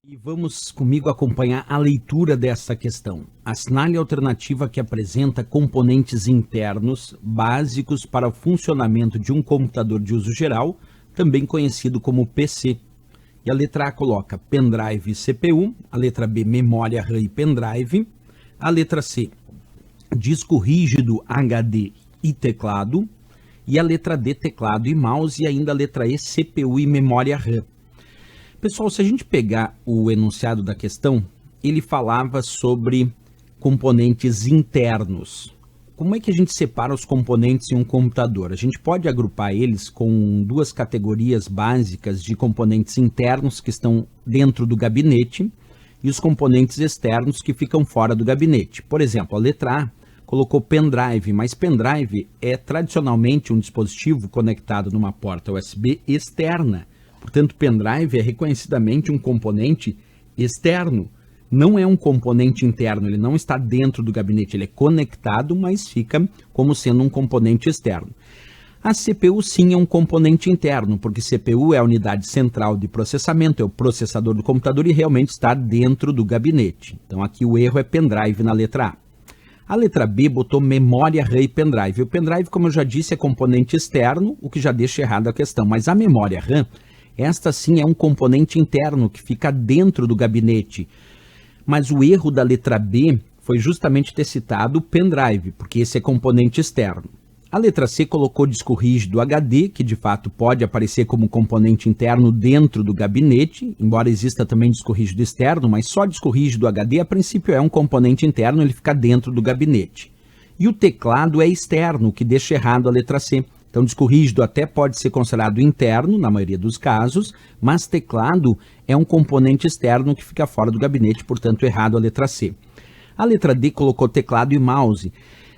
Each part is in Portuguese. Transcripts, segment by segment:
E vamos comigo acompanhar a leitura dessa questão. Assinale a alternativa que apresenta componentes internos básicos para o funcionamento de um computador de uso geral, também conhecido como PC. E a letra A coloca pendrive e CPU, a letra B memória RAM e pendrive, a letra C disco rígido, HD e teclado, e a letra D teclado e mouse, e ainda a letra E CPU e memória RAM. Pessoal, se a gente pegar o enunciado da questão, ele falava sobre componentes internos. Como é que a gente separa os componentes em um computador? A gente pode agrupar eles com duas categorias básicas de componentes internos que estão dentro do gabinete e os componentes externos que ficam fora do gabinete. Por exemplo, a letra A colocou pendrive, mas pendrive é tradicionalmente um dispositivo conectado numa porta USB externa. Portanto, pendrive é reconhecidamente um componente externo, não é um componente interno, ele não está dentro do gabinete, ele é conectado, mas fica como sendo um componente externo. A CPU sim é um componente interno, porque CPU é a unidade central de processamento, é o processador do computador e realmente está dentro do gabinete. Então aqui o erro é pendrive na letra A. A letra B botou memória RAM e pendrive. O pendrive, como eu já disse, é componente externo, o que já deixa errado a questão, mas a memória RAM, esta sim é um componente interno que fica dentro do gabinete. Mas o erro da letra B foi justamente ter citado o pendrive, porque esse é componente externo. A letra C colocou disco rígido HD, que de fato pode aparecer como componente interno dentro do gabinete, embora exista também disco rígido externo, mas só disco rígido HD a princípio é um componente interno, ele fica dentro do gabinete. E o teclado é externo, o que deixa errado a letra C. Então, disco rígido até pode ser considerado interno, na maioria dos casos, mas teclado é um componente externo que fica fora do gabinete, portanto, errado a letra C. A letra D colocou teclado e mouse.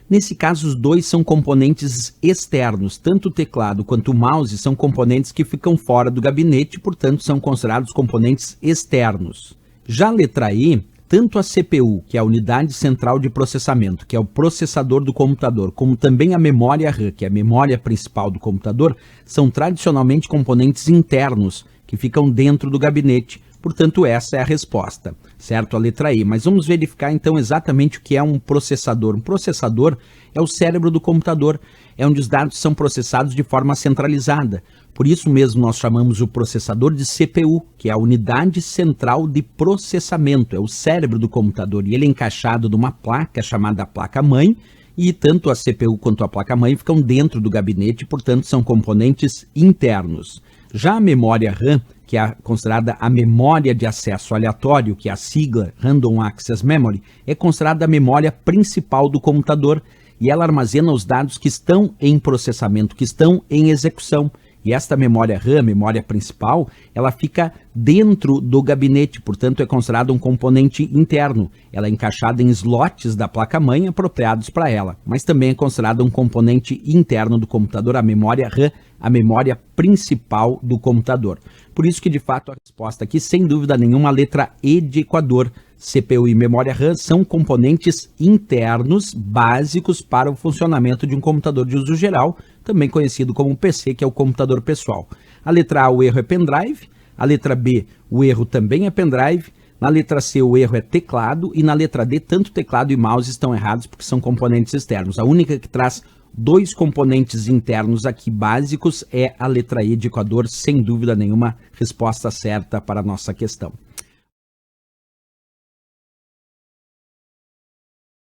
Nesse caso, os dois são componentes externos, tanto o teclado quanto o mouse são componentes que ficam fora do gabinete, portanto, são considerados componentes externos. Já a letra E, tanto a CPU, que é a unidade central de processamento, que é o processador do computador, como também a memória RAM, que é a memória principal do computador, são tradicionalmente componentes internos, que ficam dentro do gabinete. Portanto, essa é a resposta, certo? A letra E. Mas vamos verificar então exatamente o que é um processador. Um processador é o cérebro do computador, é onde os dados são processados de forma centralizada. Por isso mesmo nós chamamos o processador de CPU, que é a unidade central de processamento, é o cérebro do computador, e ele é encaixado numa placa chamada placa-mãe, e tanto a CPU quanto a placa-mãe ficam dentro do gabinete, portanto são componentes internos. Já a memória RAM, que é considerada a memória de acesso aleatório, que é a sigla Random Access Memory, é considerada a memória principal do computador, e ela armazena os dados que estão em processamento, que estão em execução. E esta memória RAM, memória principal, ela fica dentro do gabinete, portanto é considerada um componente interno. Ela é encaixada em slots da placa-mãe apropriados para ela, mas também é considerada um componente interno do computador, a memória RAM, a memória principal do computador. Por isso que de fato a resposta aqui, sem dúvida nenhuma, a letra E de Equador. CPU e memória RAM são componentes internos básicos para o funcionamento de um computador de uso geral, também conhecido como PC, que é o computador pessoal. A letra A, o erro é pendrive. A letra B, o erro também é pendrive. Na letra C, o erro é teclado. E na letra D, tanto teclado e mouse estão errados porque são componentes externos. A única que traz dois componentes internos aqui básicos é a letra E de Equador, sem dúvida nenhuma, resposta certa para a nossa questão.